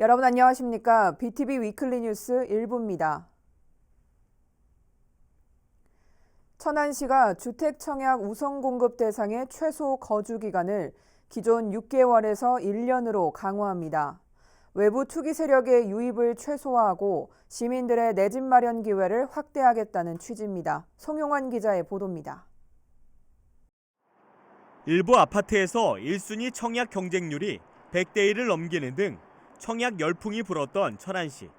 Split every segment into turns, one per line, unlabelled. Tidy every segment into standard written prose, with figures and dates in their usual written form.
여러분 안녕하십니까? BTV 위클리 뉴스 1부입니다. 천안시가 주택 청약 우선 공급 대상의 최소 거주 기간을 기존 6개월에서 1년으로 강화합니다. 외부 투기 세력의 유입을 최소화하고 시민들의 내 집 마련 기회를 확대하겠다는 취지입니다. 송용환 기자의 보도입니다.
일부 아파트에서 1순위 청약 경쟁률이 100대 1을 넘기는 등 청약 열풍이 불었던 천안시.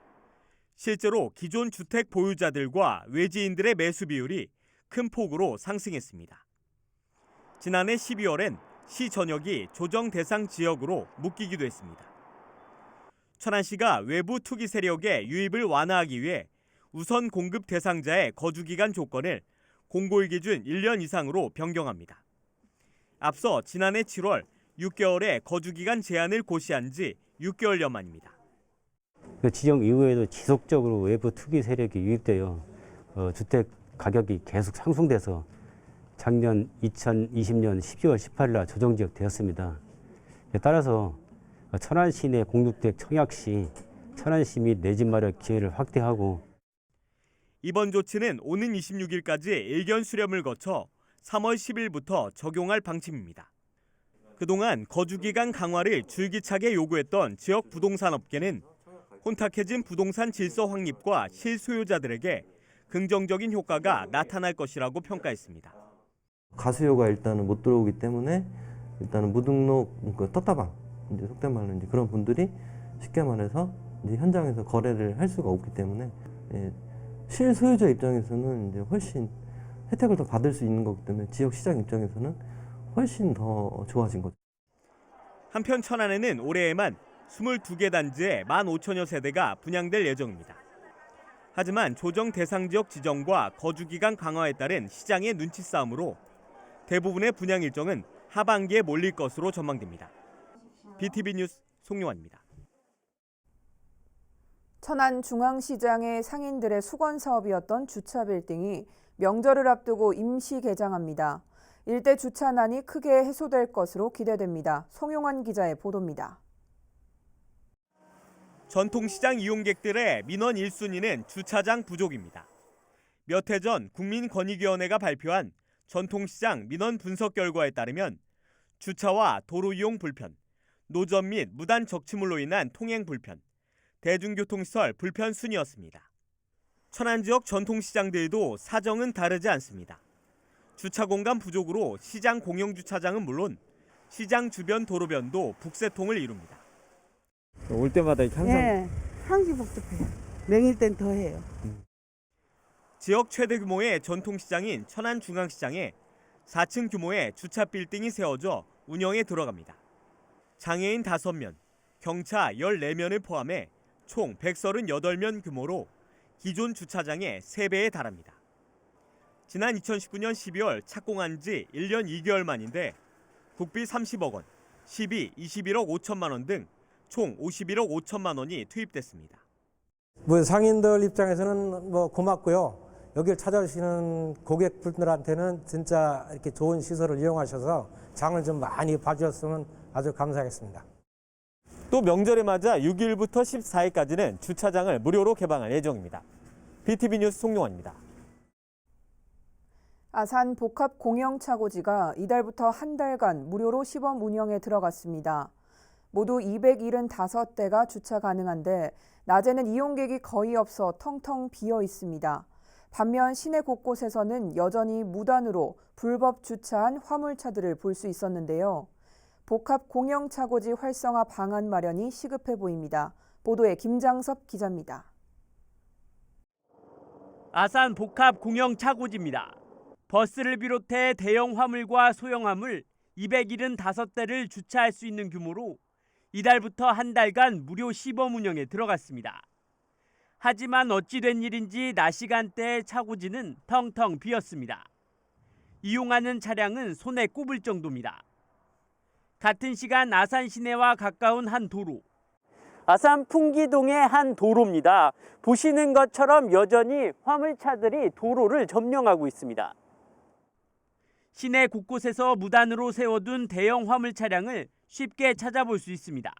실제로 기존 주택 보유자들과 외지인들의 매수 비율이 큰 폭으로 상승했습니다. 지난해 12월엔 시 전역이 조정 대상 지역으로 묶이기도 했습니다. 천안시가 외부 투기 세력의 유입을 완화하기 위해 우선 공급 대상자의 거주기간 조건을 공고일 기준 1년 이상으로 변경합니다. 앞서 지난해 7월 6개월의 거주기간 제한을 고시한 지 6개월여 만입니다.
지정 이후에도 지속적으로 외부 투기 세력이 유입되어 주택 가격이 계속 상승돼서 작년 2020년 12월 18일 날 조정지역 되었습니다. 따라서 천안시 내 공급주택 청약 시 천안시 및 내 집 마련 기회를 확대하고
이번 조치는 오는 26일까지 일견 수렴을 거쳐 3월 10일부터 적용할 방침입니다. 그동안 거주기간 강화를 줄기차게 요구했던 지역 부동산 업계는 혼탁해진 부동산 질서 확립과 실소유자들에게 긍정적인 효과가 나타날 것이라고 평가했습니다.
가수요가 일단은 못 들어오기 때문에 일단은 무등록 떴다방 이제 속된 말로 이제 그런 분들이 쉽게 말해서 이제 현장에서 거래를 할 수가 없기 때문에 실소유자 입장에서는 이제 훨씬 혜택을 더 받을 수 있는 거기 때문에 지역 시장 입장에서는 훨씬 더 좋아진 거죠.
한편 천안에는 올해에만 22개 단지에 15,000여 세대가 분양될 예정입니다. 하지만 조정 대상 지역 지정과 거주기간 강화에 따른 시장의 눈치 싸움으로 대부분의 분양 일정은 하반기에 몰릴 것으로 전망됩니다. BTV 뉴스 송용환입니다.
천안 중앙시장의 상인들의 수건 사업이었던 주차 빌딩이 명절을 앞두고 임시 개장합니다. 일대 주차난이 크게 해소될 것으로 기대됩니다. 송용환 기자의 보도입니다.
전통시장 이용객들의 민원 1순위는 주차장 부족입니다. 몇 해 전 국민권익위원회가 발표한 전통시장 민원 분석 결과에 따르면 주차와 도로 이용 불편, 노점 및 무단 적치물로 인한 통행 불편, 대중교통시설 불편 순이었습니다. 천안 지역 전통시장들도 사정은 다르지 않습니다. 주차 공간 부족으로 시장 공영주차장은 물론 시장 주변 도로변도 북새통을 이룹니다.
올 때마다 항상
항상 복잡해요. 명일 땐 더 해요.
지역 최대 규모의 전통시장인 천안중앙시장에 4층 규모의 주차 빌딩이 세워져 운영에 들어갑니다. 장애인 5면, 경차 14면을 포함해 총 138면 규모로 기존 주차장의 3배에 달합니다. 지난 2019년 12월 착공한 지 1년 2개월 만인데 국비 30억 원, 시비 21억 5천만 원 등 총 51억 5천만 원이 투입됐습니다.
상인들 입장에서는 고맙고요. 여기를 찾아오시는 고객분들한테는 진짜 이렇게 좋은 시설을 이용하셔서 장을 좀 많이 봐주셨으면 아주 감사하겠습니다.
또 명절을 맞아 6일부터 14일까지는 주차장을 무료로 개방할 예정입니다. BTV 뉴스 송용환입니다.
아산 복합 공영차고지가 이달부터 한 달간 무료로 시범 운영에 들어갔습니다. 모두 275대가 주차 가능한데 낮에는 이용객이 거의 없어 텅텅 비어 있습니다. 반면 시내 곳곳에서는 여전히 무단으로 불법 주차한 화물차들을 볼 수 있었는데요. 복합 공영차고지 활성화 방안 마련이 시급해 보입니다. 보도에 김장섭 기자입니다.
아산 복합 공영차고지입니다. 버스를 비롯해 대형 화물과 소형 화물 275대를 주차할 수 있는 규모로 이달부터 한 달간 무료 시범 운영에 들어갔습니다. 하지만 어찌 된 일인지 낮 시간대의 차고지는 텅텅 비었습니다. 이용하는 차량은 손에 꼽을 정도입니다. 같은 시간 아산 시내와 가까운 한 도로. 아산 풍기동의 한 도로입니다. 보시는 것처럼 여전히 화물차들이 도로를 점령하고 있습니다. 시내 곳곳에서 무단으로 세워둔 대형 화물 차량을 쉽게 찾아볼 수 있습니다.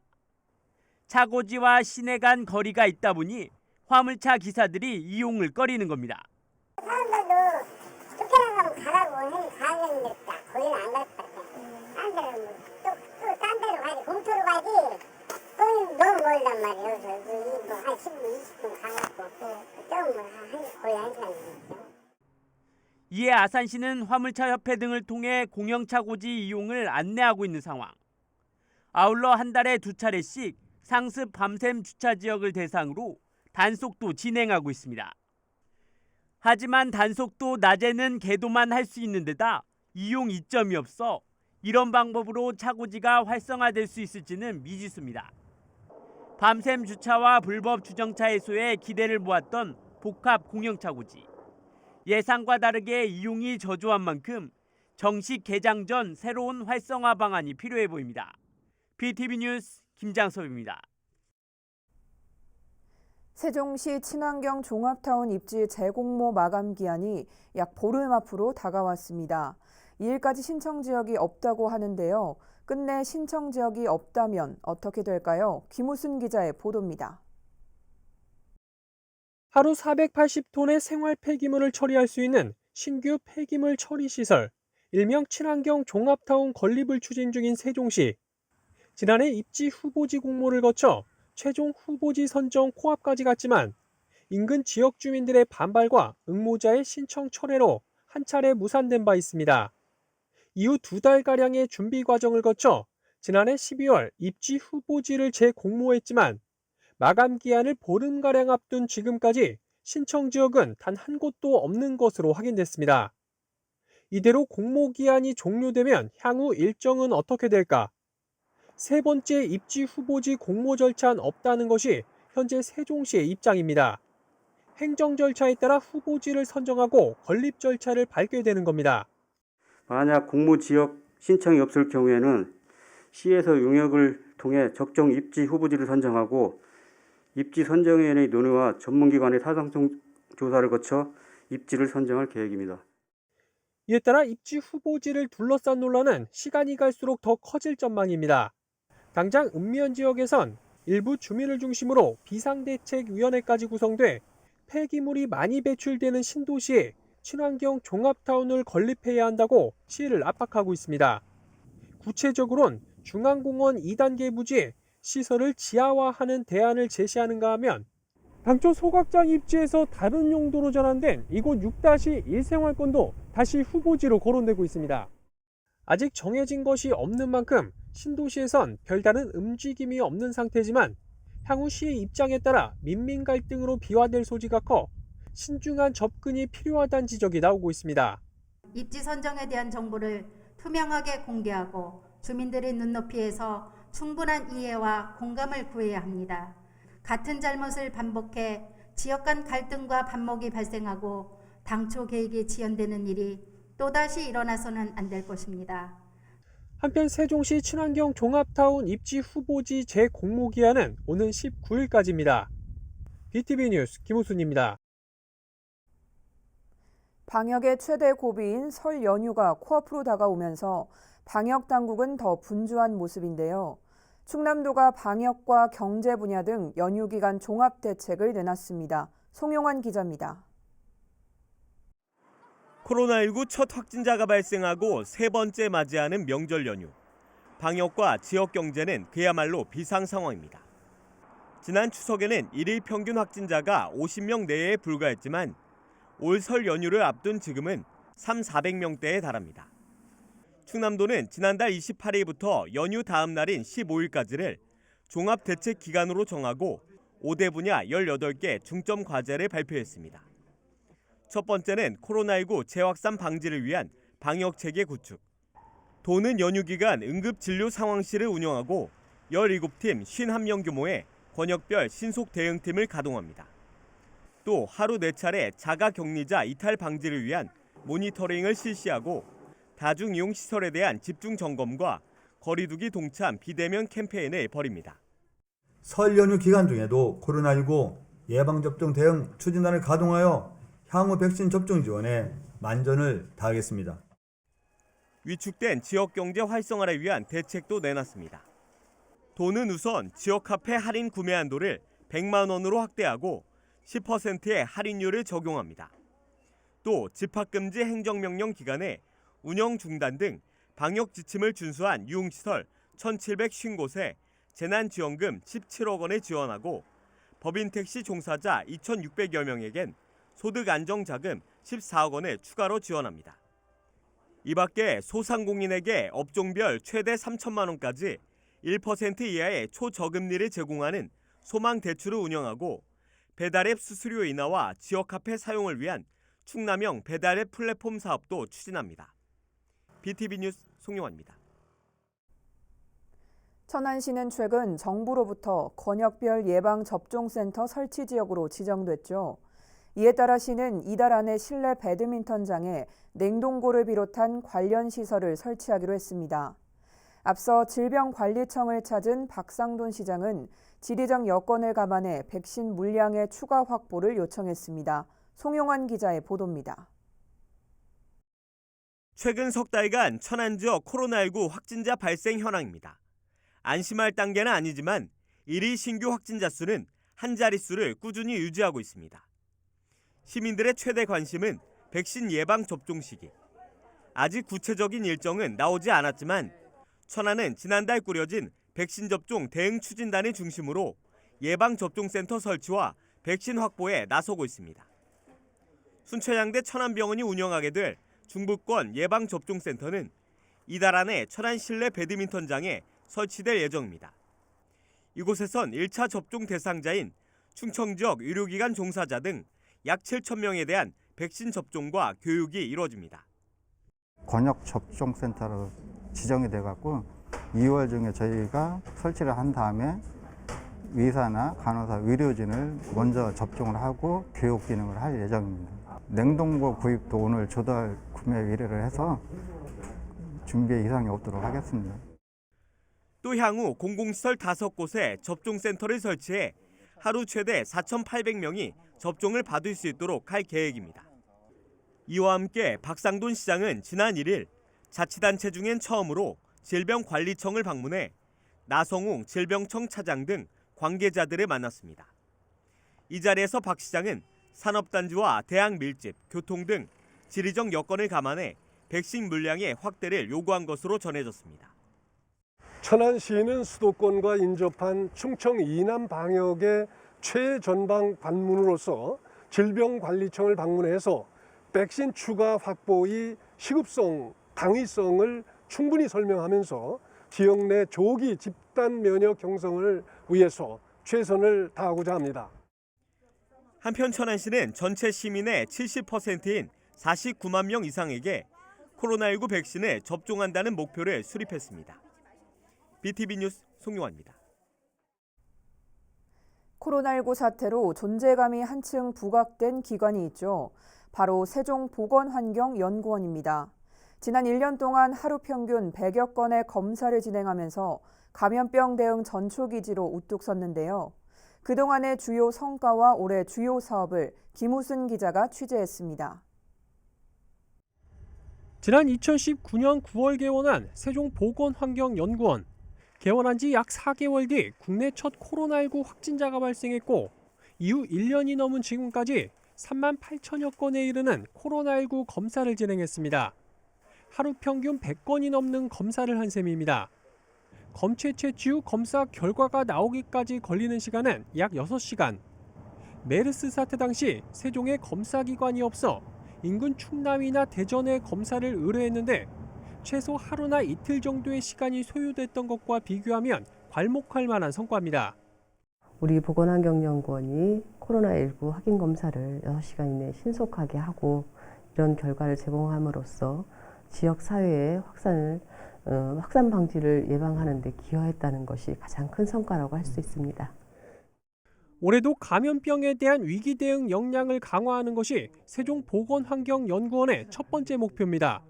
차고지와 시내 간 거리가 있다 보니 화물차 기사들이 이용을 꺼리는 겁니다.
사람들도 쫓겨나가면 가라고 해 가는데 거기는 안 갈 것 같아. 사람들은 딴 데로 가지, 공터로 가지. 거기 너무 멀단 말이에요. 그래서 한 10분, 20분 가갖고 거의 1시간.
이에 아산시는 화물차협회 등을 통해 공영차고지 이용을 안내하고 있는 상황. 아울러 한 달에 2차례씩 상습 밤샘 주차 지역을 대상으로 단속도 진행하고 있습니다. 하지만 단속도 낮에는 계도만 할 수 있는 데다 이용 이점이 없어 이런 방법으로 차고지가 활성화될 수 있을지는 미지수입니다. 밤샘 주차와 불법 주정차 해소에 기대를 모았던 복합 공영차고지. 예상과 다르게 이용이 저조한 만큼 정식 개장 전 새로운 활성화 방안이 필요해 보입니다. BTV 뉴스 김장섭입니다.
세종시 친환경 종합타운 입지 재공모 마감 기한이 약 보름 앞으로 다가왔습니다. 이일까지 신청 지역이 없다고 하는데요. 끝내 신청 지역이 없다면 어떻게 될까요? 김우순 기자의 보도입니다.
하루 480톤의 생활 폐기물을 처리할 수 있는 신규 폐기물 처리 시설, 일명 친환경 종합타운 건립을 추진 중인 세종시. 지난해 입지 후보지 공모를 거쳐 최종 후보지 선정 코앞까지 갔지만 인근 지역 주민들의 반발과 응모자의 신청 철회로 한 차례 무산된 바 있습니다. 이후 2달가량의 준비 과정을 거쳐 지난해 12월 입지 후보지를 재공모했지만 마감 기한을 보름가량 앞둔 지금까지 신청 지역은 단 한 곳도 없는 것으로 확인됐습니다. 이대로 공모 기한이 종료되면 향후 일정은 어떻게 될까? 세 번째 입지 후보지 공모 절차는 없다는 것이 현재 세종시의 입장입니다. 행정 절차에 따라 후보지를 선정하고 건립 절차를 밟게 되는 겁니다.
만약 공모 지역 신청이 없을 경우에는 시에서 용역을 통해 적정 입지 후보지를 선정하고 입지 선정위원회의 논의와 전문기관의 타당성 조사를 거쳐 입지를 선정할 계획입니다.
이에 따라 입지 후보지를 둘러싼 논란은 시간이 갈수록 더 커질 전망입니다. 당장 읍면 지역에선 일부 주민을 중심으로 비상대책위원회까지 구성돼 폐기물이 많이 배출되는 신도시에 친환경 종합타운을 건립해야 한다고 시를 압박하고 있습니다. 구체적으로는 중앙공원 2단계 부지에 시설을 지하화하는 대안을 제시하는가 하면 당초 소각장 입지에서 다른 용도로 전환된 이곳 6-1 생활권도 다시 후보지로 거론되고 있습니다. 아직 정해진 것이 없는 만큼 신도시에선 별다른 움직임이 없는 상태지만 향후 시의 입장에 따라 민민 갈등으로 비화될 소지가 커 신중한 접근이 필요하다는 지적이 나오고 있습니다.
입지 선정에 대한 정보를 투명하게 공개하고 주민들의 눈높이에서 충분한 이해와 공감을 구해야 합니다. 같은 잘못을 반복해 지역 간 갈등과 반목이 발생하고 당초 계획이 지연되는 일이 또다시 일어나서는 안 될 것입니다.
한편 세종시 친환경 종합타운 입지 후보지 재공모 기한은 오는 19일까지입니다. BTV 뉴스 김우순입니다.
방역의 최대 고비인 설 연휴가 코앞으로 다가오면서 방역 당국은 더 분주한 모습인데요. 충남도가 방역과 경제 분야 등 연휴 기간 종합 대책을 내놨습니다. 송용환 기자입니다.
코로나19 첫 확진자가 발생하고 세 번째 맞이하는 명절 연휴. 방역과 지역 경제는 그야말로 비상 상황입니다. 지난 추석에는 일일 평균 확진자가 50명 내외에 불과했지만 올 설 연휴를 앞둔 지금은 300~400명대에 달합니다. 충남도는 지난달 28일부터 연휴 다음 날인 15일까지를 종합대책 기간으로 정하고 5대 분야 18개 중점 과제를 발표했습니다. 첫 번째는 코로나19 재확산 방지를 위한 방역체계 구축. 도는 연휴 기간 응급진료 상황실을 운영하고 17팀 51명 규모의 권역별 신속 대응팀을 가동합니다. 또 하루 4차례 자가격리자 이탈 방지를 위한 모니터링을 실시하고 다중이용 시설에 대한 집중 점검과 거리두기 동참 비대면 캠페인을 벌입니다.
설 연휴 기간 중에도 코로나19 예방접종 대응 추진단을 가동하여 향후 백신 접종 지원에 만전을 다하겠습니다.
위축된 지역 경제 활성화를 위한 대책도 내놨습니다. 도는 우선 지역 카페 할인 구매 한도를 100만 원으로 확대하고 10%의 할인율을 적용합니다. 또 집합금지 행정명령 기간에 운영 중단 등 방역 지침을 준수한 유흥시설 1,750곳에 재난지원금 17억 원을 지원하고 법인택시 종사자 2,600여 명에겐 소득안정자금 14억 원을 추가로 지원합니다. 이 밖에 소상공인에게 업종별 최대 3천만 원까지 1% 이하의 초저금리를 제공하는 소망대출을 운영하고 배달앱 수수료 인하와 지역 카페 사용을 위한 충남형 배달앱 플랫폼 사업도 추진합니다. BTV 뉴스 송용환입니다.
천안시는 최근 정부로부터 권역별 예방접종센터 설치 지역으로 지정됐죠. 이에 따라 시는 이달 안에 실내 배드민턴장에 냉동고를 비롯한 관련 시설을 설치하기로 했습니다. 앞서 질병관리청을 찾은 박상돈 시장은 지리적 여건을 감안해 백신 물량의 추가 확보를 요청했습니다. 송용환 기자의 보도입니다.
최근 석 달간 천안 지역 코로나19 확진자 발생 현황입니다. 안심할 단계는 아니지만 일일 신규 확진자 수는 한 자릿수를 꾸준히 유지하고 있습니다. 시민들의 최대 관심은 백신 예방 접종 시기. 아직 구체적인 일정은 나오지 않았지만 천안은 지난달 꾸려진 백신 접종 대응 추진단을 중심으로 예방 접종센터 설치와 백신 확보에 나서고 있습니다. 순천향대 천안병원이 운영하게 될 중부권 예방 접종센터는 이달 안에 천안 실내 배드민턴장에 설치될 예정입니다. 이곳에선 1차 접종 대상자인 충청 지역 의료기관 종사자 등 약 7,000명에 대한 백신 접종과 교육이 이루어집니다.
권역 접종센터로 지정이 돼갖고 2월 중에 저희가 설치를 한 다음에 의사나 간호사, 의료진을 먼저 접종을 하고 교육 기능을 할 예정입니다. 냉동고 구입도 오늘 조달 구매 의뢰를 해서 준비에 이상이 없도록 하겠습니다.
또 향후 공공시설 5곳에 접종센터를 설치해 하루 최대 4,800명이 접종을 받을 수 있도록 할 계획입니다. 이와 함께 박상돈 시장은 지난 1일 자치단체 중엔 처음으로 질병관리청을 방문해 나성웅 질병청 차장 등 관계자들을 만났습니다. 이 자리에서 박 시장은 산업단지와 대학 밀집, 교통 등 지리적 여건을 감안해 백신 물량의 확대를 요구한 것으로 전해졌습니다.
천안시는 수도권과 인접한 충청 이남 방역의 최전방 관문으로서 질병관리청을 방문해서 백신 추가 확보의 시급성, 당위성을 충분히 설명하면서 지역 내 조기 집단 면역 형성을 위해서 최선을 다하고자 합니다.
한편 천안시는 전체 시민의 70%인 49만 명 이상에게 코로나19 백신을 접종한다는 목표를 수립했습니다. BTV 뉴스 송용환입니다.
코로나19 사태로 존재감이 한층 부각된 기관이 있죠. 바로 세종보건환경연구원입니다. 지난 1년 동안 하루 평균 100여 건의 검사를 진행하면서 감염병 대응 전초기지로 우뚝 섰는데요. 그동안의 주요 성과와 올해 주요 사업을 김우순 기자가 취재했습니다.
지난 2019년 9월 개원한 세종보건환경연구원. 개원한 지 약 4개월 뒤 국내 첫 코로나19 확진자가 발생했고 이후 1년이 넘은 지금까지 3만 8천여 건에 이르는 코로나19 검사를 진행했습니다. 하루 평균 100건이 넘는 검사를 한 셈입니다. 검체 채취 후 검사 결과가 나오기까지 걸리는 시간은 약 6시간. 메르스 사태 당시 세종에 검사기관이 없어 인근 충남이나 대전에 검사를 의뢰했는데 최소 하루나 이틀 정도의 시간이 소요됐던 것과 비교하면 괄목할 만한 성과입니다.
우리 보건환경연구원이 코로나19 확인 검사를 6시간 이내에 신속하게 하고 이런 결과를 제공함으로써 지역 사회의 확산 방지를 예방하는 데 기여했다는 것이 가장 큰 성과라고 할 수 있습니다.
올해도 감염병에 대한 위기 대응 역량을 강화하는 것이 세종보건환경연구원의 첫 번째 목표입니다.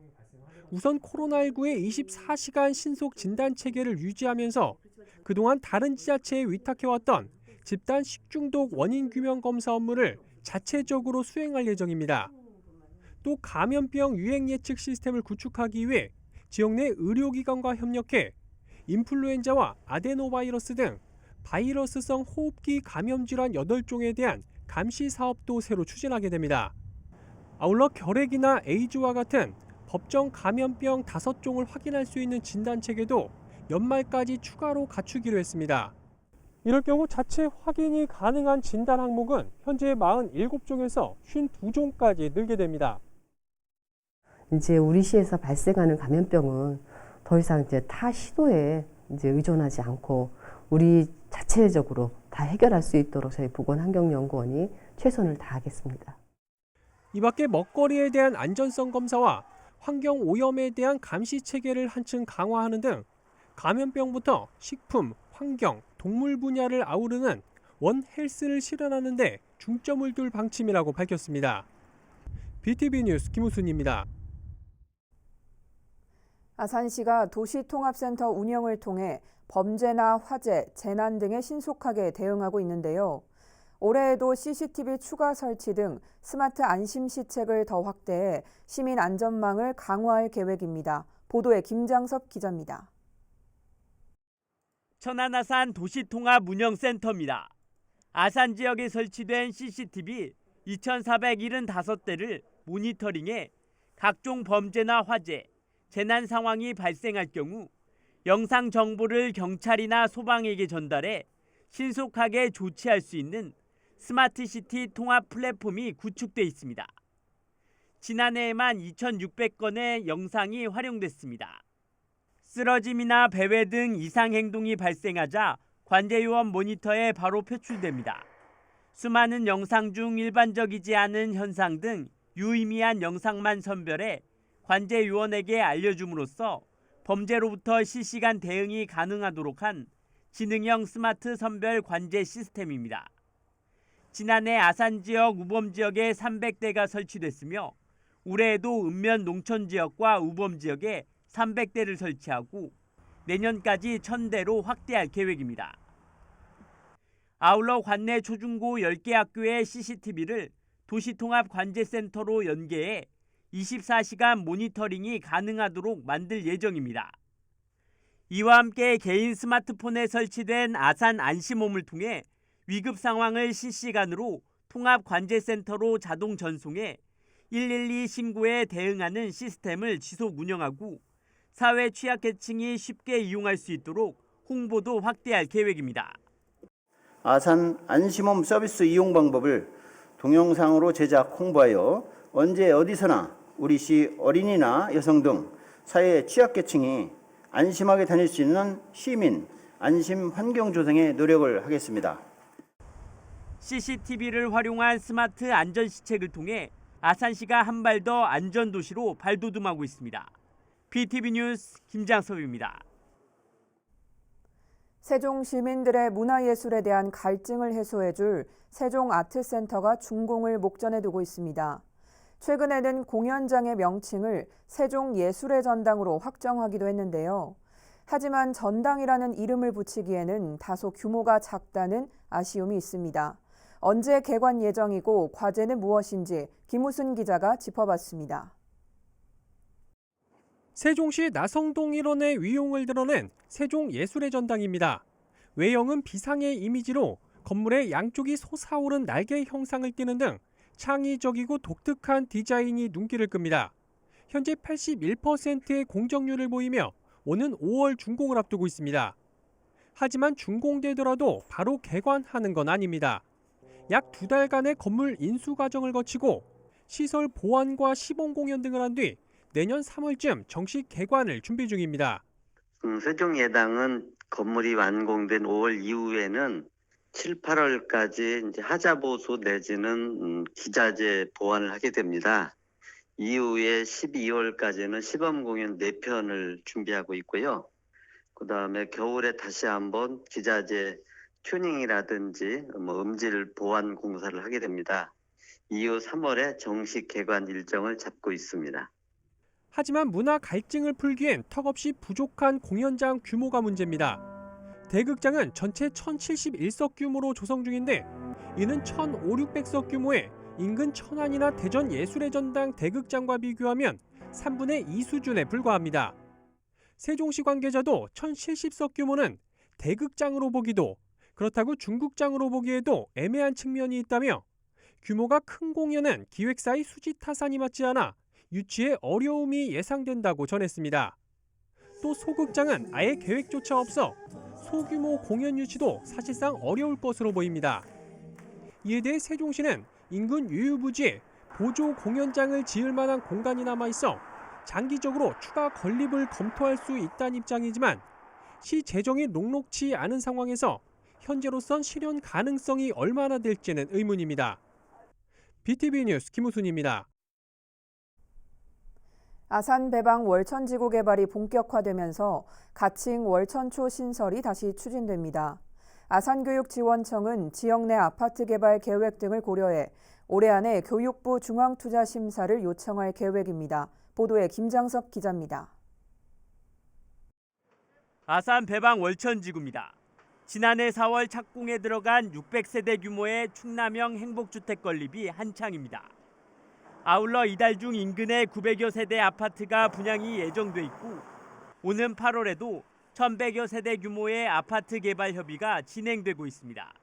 우선 코로나19의 24시간 신속 진단 체계를 유지하면서 그동안 다른 지자체에 위탁해왔던 집단 식중독 원인 규명 검사 업무를 자체적으로 수행할 예정입니다. 또 감염병 유행 예측 시스템을 구축하기 위해 지역 내 의료기관과 협력해 인플루엔자와 아데노바이러스 등 바이러스성 호흡기 감염 질환 8종에 대한 감시 사업도 새로 추진하게 됩니다. 아울러 결핵이나 에이즈와 같은 법정 감염병 5종을 확인할 수 있는 진단 체계도 연말까지 추가로 갖추기로 했습니다. 이럴 경우 자체 확인이 가능한 진단 항목은 현재 47종에서 52종까지 늘게 됩니다.
이제 우리 시에서 발생하는 감염병은 더 이상 이제 타 시도에 이제 의존하지 않고 우리 자체적으로 다 해결할 수 있도록 저희 보건환경연구원이 최선을 다하겠습니다.
이 밖에 먹거리에 대한 안전성 검사와 환경 오염에 대한 감시 체계를 한층 강화하는 등 감염병부터 식품, 환경, 동물 분야를 아우르는 원 헬스를 실현하는 데 중점을 둘 방침이라고 밝혔습니다. BTV 뉴스 김우순입니다.
아산시가 도시통합센터 운영을 통해 범죄나 화재, 재난 등에 신속하게 대응하고 있는데요. 올해에도 CCTV 추가 설치 등 스마트 안심 시책을 더 확대해 시민 안전망을 강화할 계획입니다. 보도에 김장섭 기자입니다.
천안 아산 도시통합운영센터입니다. 아산 지역에 설치된 CCTV 2,475대를 모니터링해 각종 범죄나 화재, 재난 상황이 발생할 경우 영상 정보를 경찰이나 소방에게 전달해 신속하게 조치할 수 있는 스마트시티 통합 플랫폼이 구축돼 있습니다. 지난해에만 2,600건의 영상이 활용됐습니다. 쓰러짐이나 배회 등 이상 행동이 발생하자 관제요원 모니터에 바로 표출됩니다. 수많은 영상 중 일반적이지 않은 현상 등 유의미한 영상만 선별해 관제요원에게 알려줌으로써 범죄로부터 실시간 대응이 가능하도록 한 지능형 스마트 선별 관제 시스템입니다. 지난해 아산 지역 우범 지역에 300대가 설치됐으며 올해에도 읍면 농촌 지역과 우범 지역에 300대를 설치하고 내년까지 1,000대로 확대할 계획입니다. 아울러 관내 초중고 10개 학교의 CCTV를 도시통합관제센터로 연계해 24시간 모니터링이 가능하도록 만들 예정입니다. 이와 함께 개인 스마트폰에 설치된 아산 안심홈을 통해 위급 상황을 실시간으로 통합관제센터로 자동 전송해 112 신고에 대응하는 시스템을 지속 운영하고 사회 취약계층이 쉽게 이용할 수 있도록 홍보도 확대할 계획입니다.
아산 안심홈 서비스 이용 방법을 동영상으로 제작 홍보하여 언제 어디서나 우리 시 어린이나 여성 등 사회 취약계층이 안심하게 다닐 수 있는 시민 안심 환경 조성에 노력을 하겠습니다.
CCTV를 활용한 스마트 안전시책을 통해 아산시가 한 발 더 안전도시로 발돋움하고 있습니다. BTV 뉴스 김장섭입니다.
세종 시민들의 문화예술에 대한 갈증을 해소해줄 세종아트센터가 준공을 목전에 두고 있습니다. 최근에는 공연장의 명칭을 세종예술의 전당으로 확정하기도 했는데요. 하지만 전당이라는 이름을 붙이기에는 다소 규모가 작다는 아쉬움이 있습니다. 언제 개관 예정이고 과제는 무엇인지 김우순 기자가 짚어봤습니다.
세종시 나성동 일원의 위용을 드러낸 세종예술의 전당입니다. 외형은 비상의 이미지로 건물의 양쪽이 솟아오른 날개 형상을 띠는 등 창의적이고 독특한 디자인이 눈길을 끕니다. 현재 81%의 공정률을 보이며 오는 5월 준공을 앞두고 있습니다. 하지만 준공되더라도 바로 개관하는 건 아닙니다. 약 2달간의 건물 인수 과정을 거치고 시설 보완과 시범 공연 등을 한 뒤 내년 3월쯤 정식 개관을 준비 중입니다.
세종예당은 건물이 완공된 5월 이후에는 7, 8월까지 이제 하자보수 내지는 기자재 보완을 하게 됩니다. 이후에 12월까지는 시범 공연 4편을 준비하고 있고요. 그다음에 겨울에 다시 한번 기자재 튜닝이라든지 음질 보완 공사를 하게 됩니다. 이후 3월에 정식 개관 일정을 잡고 있습니다.
하지만 문화 갈증을 풀기엔 턱없이 부족한 공연장 규모가 문제입니다. 대극장은 전체 1,071석 규모로 조성 중인데 이는 1,500~600석 규모의 인근 천안이나 대전 예술의 전당 대극장과 비교하면 3분의 2 수준에 불과합니다. 세종시 관계자도 1070석 규모는 대극장으로 보기도, 그렇다고 중극장으로 보기에도 애매한 측면이 있다며 규모가 큰 공연은 기획사의 수지 타산이 맞지 않아 유치에 어려움이 예상된다고 전했습니다. 또 소극장은 아예 계획조차 없어 소규모 공연 유치도 사실상 어려울 것으로 보입니다. 이에 대해 세종시는 인근 유휴부지에 보조 공연장을 지을 만한 공간이 남아있어 장기적으로 추가 건립을 검토할 수 있다는 입장이지만 시 재정이 녹록치 않은 상황에서 현재로선 실현 가능성이 얼마나 될지는 의문입니다. BTV 뉴스 김우순입니다.
아산 배방 월천지구 개발이 본격화되면서 가칭 월천초 신설이 다시 추진됩니다. 아산교육지원청은 지역 내 아파트 개발 계획 등을 고려해 올해 안에 교육부 중앙투자심사를 요청할 계획입니다. 보도에 김장섭 기자입니다.
아산 배방 월천지구입니다. 지난해 4월 착공에 들어간 600세대 규모의 충남형 행복주택 건립이 한창입니다. 아울러 이달 중 인근에 900여 세대 아파트가 분양이 예정돼 있고 오는 8월에도 1,100여 세대 규모의 아파트 개발 협의가 진행되고 있습니다.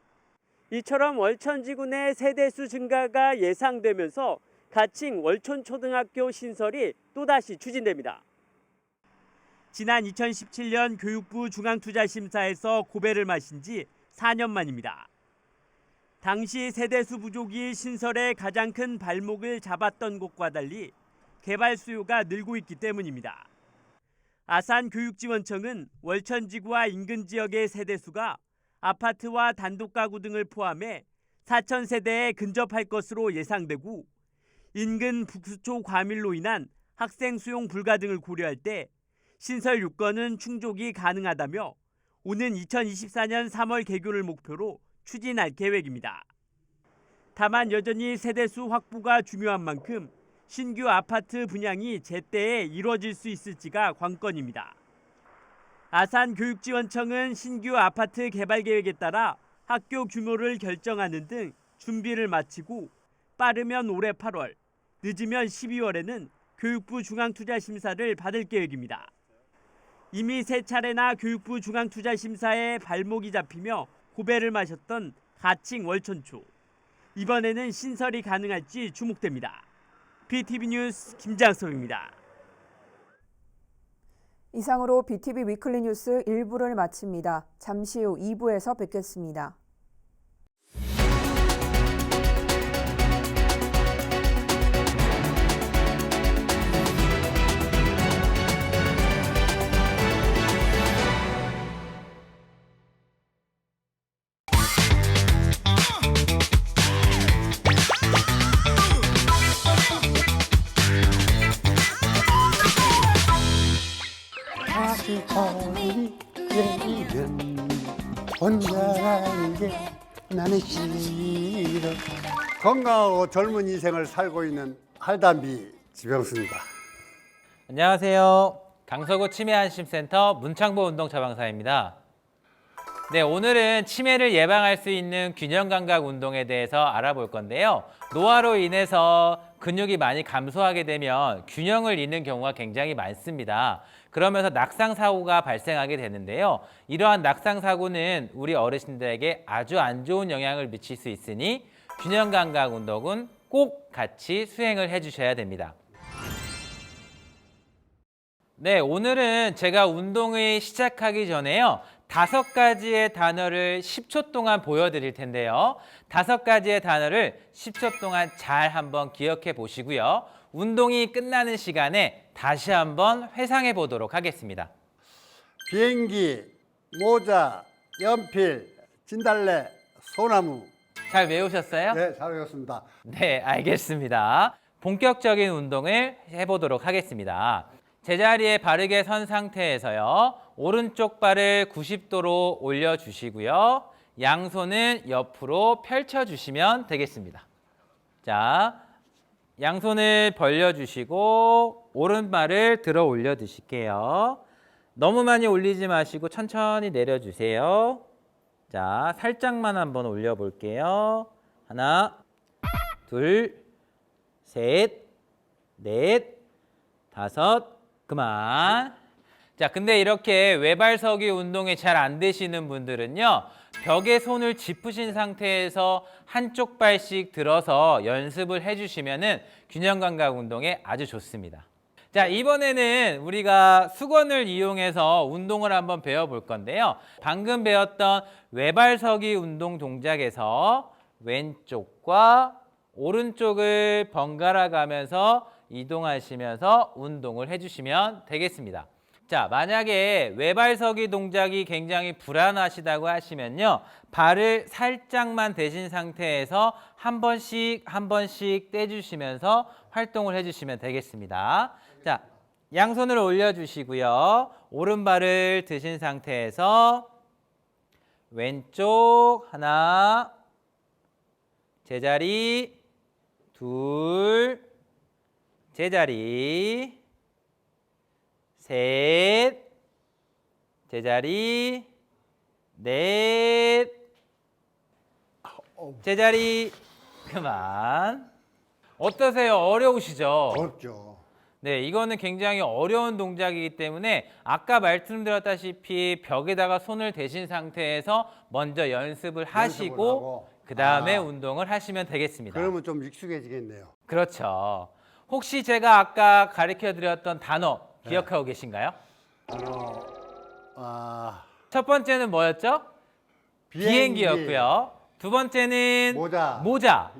이처럼 월천지구 내 세대수 증가가 예상되면서 가칭 월천초등학교 신설이 또다시 추진됩니다. 지난 2017년 교육부 중앙투자심사에서 고배를 마신 지 4년 만입니다. 당시 세대수 부족이 신설의 가장 큰 발목을 잡았던 곳과 달리 개발 수요가 늘고 있기 때문입니다. 아산교육지원청은 월천지구와 인근 지역의 세대수가 아파트와 단독가구 등을 포함해 4,000세대에 근접할 것으로 예상되고 인근 북수초 과밀로 인한 학생 수용 불가 등을 고려할 때 신설 요건은 충족이 가능하다며 오는 2024년 3월 개교를 목표로 추진할 계획입니다. 다만 여전히 세대수 확보가 중요한 만큼 신규 아파트 분양이 제때에 이루어질 수 있을지가 관건입니다. 아산교육지원청은 신규 아파트 개발 계획에 따라 학교 규모를 결정하는 등 준비를 마치고 빠르면 올해 8월, 늦으면 12월에는 교육부 중앙투자심사를 받을 계획입니다. 이미 3차례나 교육부 중앙투자심사에 발목이 잡히며 고배를 마셨던 가칭 월천초. 이번에는 신설이 가능할지 주목됩니다. BTV 뉴스 김장섭입니다.
이상으로 BTV 위클리 뉴스 1부를 마칩니다. 잠시 후 2부에서 뵙겠습니다.
혼자라는 게 나는 싫어. 건강하고 젊은 인생을 살고 있는 할담비 지병수입니다.
안녕하세요. 강서구 치매안심센터 문창보 운동처방사입니다. 네, 오늘은 치매를 예방할 수 있는 균형감각 운동에 대해서 알아볼 건데요. 노화로 인해서 근육이 많이 감소하게 되면 균형을 잃는 경우가 굉장히 많습니다. 그러면서 낙상사고가 발생하게 되는데요. 이러한 낙상사고는 우리 어르신들에게 아주 안 좋은 영향을 미칠 수 있으니 균형감각 운동은 꼭 같이 수행을 해주셔야 됩니다. 네, 오늘은 제가 운동을 시작하기 전에요. 5가지의 단어를 10초 동안 보여드릴 텐데요. 5가지의 단어를 10초 동안 잘 한번 기억해 보시고요. 운동이 끝나는 시간에 다시 한번 회상해 보도록 하겠습니다.
비행기, 모자, 연필, 진달래, 소나무.
잘 외우셨어요?
네, 잘 외웠습니다.
네, 알겠습니다. 본격적인 운동을 해보도록 하겠습니다. 제자리에 바르게 선 상태에서요. 오른쪽 발을 90도로 올려주시고요. 양손은 옆으로 펼쳐주시면 되겠습니다. 자, 양손을 벌려주시고 오른발을 들어 올려 드실게요. 너무 많이 올리지 마시고 천천히 내려주세요. 자, 살짝만 한번 올려볼게요. 하나, 둘, 셋, 넷, 다섯, 그만. 자, 근데 이렇게 외발서기 운동이 잘 안 되시는 분들은요, 벽에 손을 짚으신 상태에서 한쪽 발씩 들어서 연습을 해주시면은 균형 감각 운동에 아주 좋습니다. 자, 이번에는 우리가 수건을 이용해서 운동을 한번 배워볼 건데요. 방금 배웠던 외발서기 운동 동작에서 왼쪽과 오른쪽을 번갈아 가면서 이동하시면서 운동을 해주시면 되겠습니다. 자, 만약에 외발서기 동작이 굉장히 불안하시다고 하시면요, 발을 살짝만 대신 상태에서 한 번씩 떼주시면서 활동을 해주시면 되겠습니다. 자, 양손을 올려주시고요. 오른발을 드신 상태에서 왼쪽 하나, 제자리 둘, 제자리 셋, 제자리 넷, 제자리 그만. 어떠세요? 어려우시죠?
어렵죠.
네, 이거는 굉장히 어려운 동작이기 때문에 아까 말씀드렸다시피 벽에다가 손을 대신 상태에서 먼저 연습을 하시고 그 다음에 운동을 하시면 되겠습니다.
그러면 좀 익숙해지겠네요.
그렇죠. 혹시 제가 아까 가르쳐드렸던 단어 기억하고 계신가요? 첫 번째는 뭐였죠? 비행기였고요. 두 번째는 모자.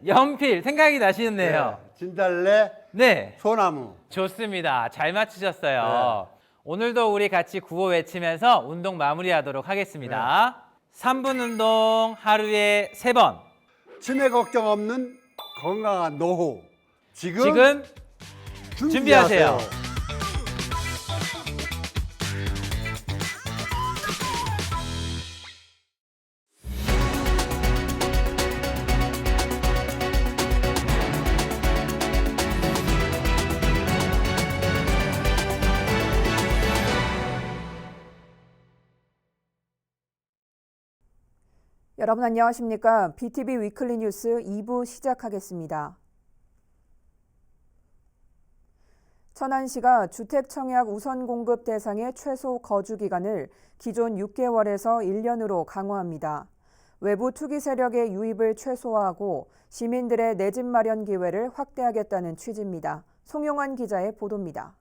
연필 생각이 나시네요.
네. 진달래.
네.
소나무.
좋습니다. 잘 맞추셨어요. 네. 오늘도 우리 같이 구호 외치면서 운동 마무리하도록 하겠습니다. 네. 3분 운동 하루에 3번.
치매 걱정 없는 건강한 노후.
지금 준비하세요.
여러분 안녕하십니까? BTV 위클리 뉴스 2부 시작하겠습니다. 천안시가 주택 청약 우선 공급 대상의 최소 거주 기간을 기존 6개월에서 1년으로 강화합니다. 외부 투기 세력의 유입을 최소화하고 시민들의 내 집 마련 기회를 확대하겠다는 취지입니다. 송용환 기자의 보도입니다.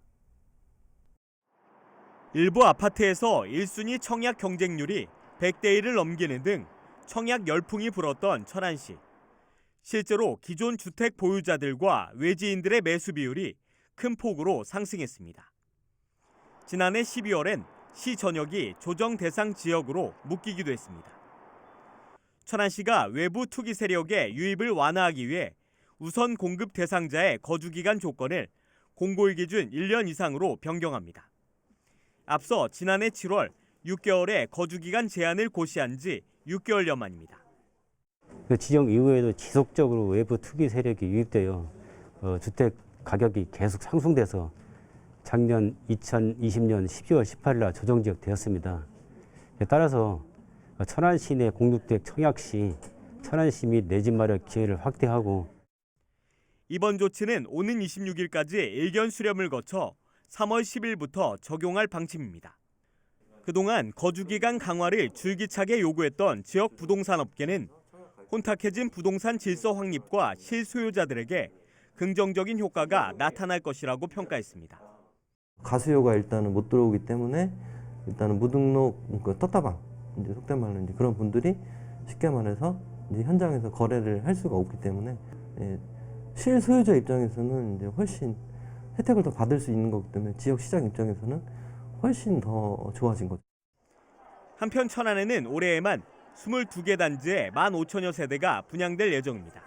일부 아파트에서 1순위 청약 경쟁률이 100대 1을 넘기는 등 청약 열풍이 불었던 천안시. 실제로 기존 주택 보유자들과 외지인들의 매수 비율이 큰 폭으로 상승했습니다. 지난해 12월엔 시 전역이 조정 대상 지역으로 묶이기도 했습니다. 천안시가 외부 투기 세력의 유입을 완화하기 위해 우선 공급 대상자의 거주기간 조건을 공고일 기준 1년 이상으로 변경합니다. 앞서 지난해 7월 6개월의 거주기간 제한을 고시한 지 6개월여 만입니다.
지정 이후에도 지속적으로 외부 투기 세력이 유입되어 주택 가격이 계속 상승돼서 작년 2020년 12월 18일 날 조정지역 되었습니다. 따라서 천안시 내 공유주택 청약 시 천안시 및 내 집 마련 기회를 확대하고
이번 조치는 오는 26일까지 의견 수렴을 거쳐 3월 10일부터 적용할 방침입니다. 그동안 거주기간 강화를 줄기차게 요구했던 지역 부동산 업계는 혼탁해진 부동산 질서 확립과 실소유자들에게 긍정적인 효과가 나타날 것이라고 평가했습니다.
가수요가 일단은 못 들어오기 때문에 일단은 무등록 떴다방 이제 속된 말로 이제 그런 분들이 쉽게 말해서 이제 현장에서 거래를 할 수가 없기 때문에 실소유자 입장에서는 이제 훨씬 혜택을 더 받을 수 있는 거기 때문에 지역 시장 입장에서는 훨씬 더 좋아진 거죠.
한편 천안에는 올해에만 22개 단지에 15,000여 세대가 분양될 예정입니다.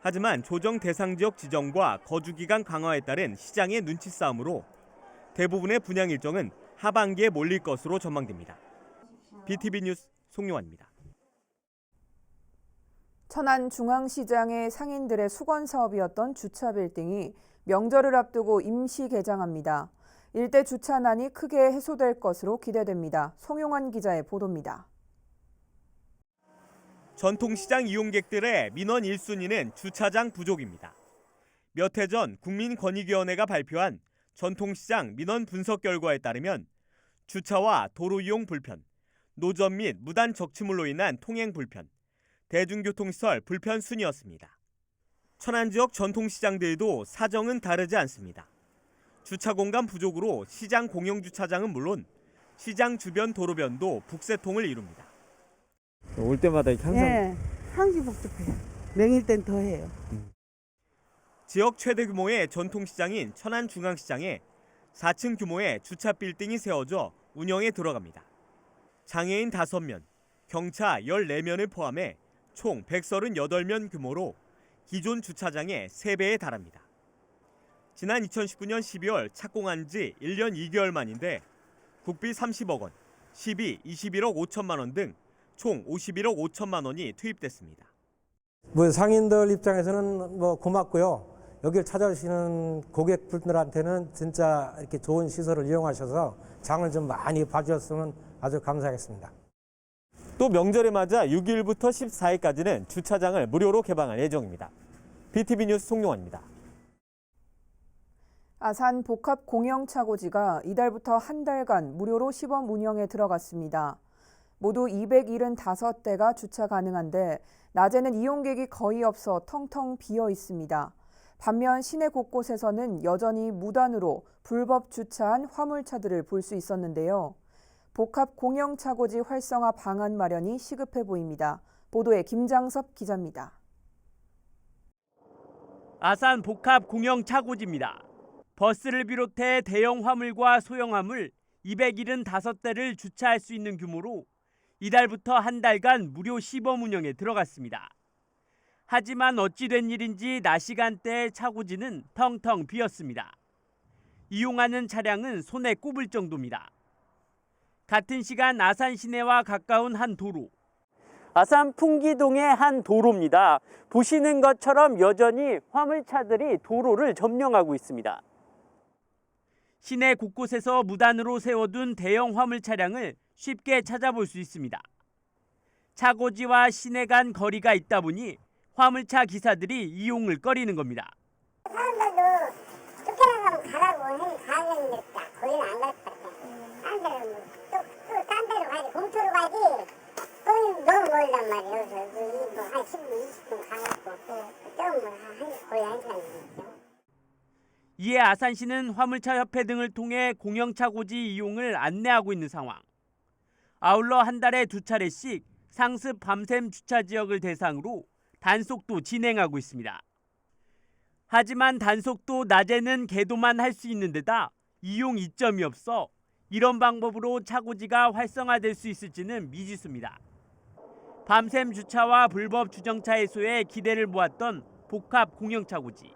하지만 조정 대상 지역 지정과 거주기간 강화에 따른 시장의 눈치 싸움으로 대부분의 분양 일정은 하반기에 몰릴 것으로 전망됩니다. BTV 뉴스 송용환입니다.
천안 중앙시장의 상인들의 수건 사업이었던 주차 빌딩이 명절을 앞두고 임시 개장합니다. 일대 주차난이 크게 해소될 것으로 기대됩니다. 송용환 기자의 보도입니다.
전통시장 이용객들의 민원 1순위는 주차장 부족입니다. 몇 해 전 국민권익위원회가 발표한 전통시장 민원 분석 결과에 따르면 주차와 도로 이용 불편, 노점 및 무단 적치물로 인한 통행 불편, 대중교통시설 불편 순이었습니다. 천안 지역 전통시장들도 사정은 다르지 않습니다. 주차 공간 부족으로 시장 공영주차장은 물론 시장 주변 도로변도 북새통을 이룹니다.
올 때마다 항상
예, 항상 복잡해요. 맹일 땐 더 해요.
지역 최대 규모의 전통시장인 천안중앙시장에 4층 규모의 주차 빌딩이 세워져 운영에 들어갑니다. 장애인 5면, 경차 14면을 포함해 총 138면 규모로 기존 주차장의 3배에 달합니다. 지난 2019년 12월 착공한 지 1년 2개월 만인데 국비 30억 원, 시비 21억 5천만 원 등 총 51억 5천만 원이 투입됐습니다.
상인들 입장에서는 고맙고요. 여기를 찾아오시는 고객분들한테는 진짜 이렇게 좋은 시설을 이용하셔서 장을 좀 많이 봐주셨으면 아주 감사하겠습니다.
또 명절을 맞아 6일부터 14일까지는 주차장을 무료로 개방할 예정입니다. BTV 뉴스 송용환입니다.
아산 복합 공영차고지가 이달부터 한 달간 무료로 시범 운영에 들어갔습니다. 모두 275대가 주차 가능한데 낮에는 이용객이 거의 없어 텅텅 비어 있습니다. 반면 시내 곳곳에서는 여전히 무단으로 불법 주차한 화물차들을 볼 수 있었는데요. 복합 공영차고지 활성화 방안 마련이 시급해 보입니다. 보도에 김장섭 기자입니다.
아산 복합 공영차고지입니다. 버스를 비롯해 대형 화물과 소형 화물 275대를 주차할 수 있는 규모로 이달부터 한 달간 무료 시범 운영에 들어갔습니다. 하지만 어찌 된 일인지 낮 시간대의 차고지는 텅텅 비었습니다. 이용하는 차량은 손에 꼽을 정도입니다. 같은 시간 아산 시내와 가까운 한 도로. 아산 풍기동의 한 도로입니다. 보시는 것처럼 여전히 화물차들이 도로를 점령하고 있습니다. 시내 곳곳에서 무단으로 세워둔 대형 화물 차량을 쉽게 찾아볼 수 있습니다. 차고지와 시내 간 거리가 있다 보니 화물차 기사들이 이용을 꺼리는 겁니다.
사람들도 쫓겨나 가면 가라고 해 가겠는데 거기는 안 갈 것 같아. 딴 데는 딴 데로 가야지. 공터로 가지. 거기 너무 멀단 말이에요. 여기서 한 10분, 20분 가갖고 거의 1시간.
이에 아산시는 화물차협회 등을 통해 공영차고지 이용을 안내하고 있는 상황. 아울러 한 달에 2차례씩 상습 밤샘 주차 지역을 대상으로 단속도 진행하고 있습니다. 하지만 단속도 낮에는 계도만 할 수 있는 데다 이용 이점이 없어 이런 방법으로 차고지가 활성화될 수 있을지는 미지수입니다. 밤샘 주차와 불법 주정차 해소에 기대를 모았던 복합 공영차고지.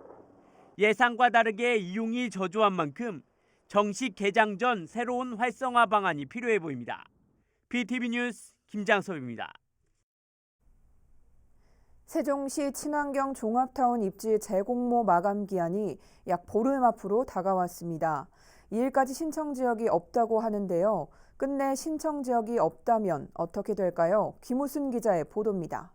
예상과 다르게 이용이 저조한 만큼 정식 개장 전 새로운 활성화 방안이 필요해 보입니다. BTV 뉴스 김장섭입니다.
세종시 친환경 종합타운 입지 재공모 마감 기한이 약 보름 앞으로 다가왔습니다. 이일까지 신청 지역이 없다고 하는데요. 끝내 신청 지역이 없다면 어떻게 될까요? 김우순 기자의 보도입니다.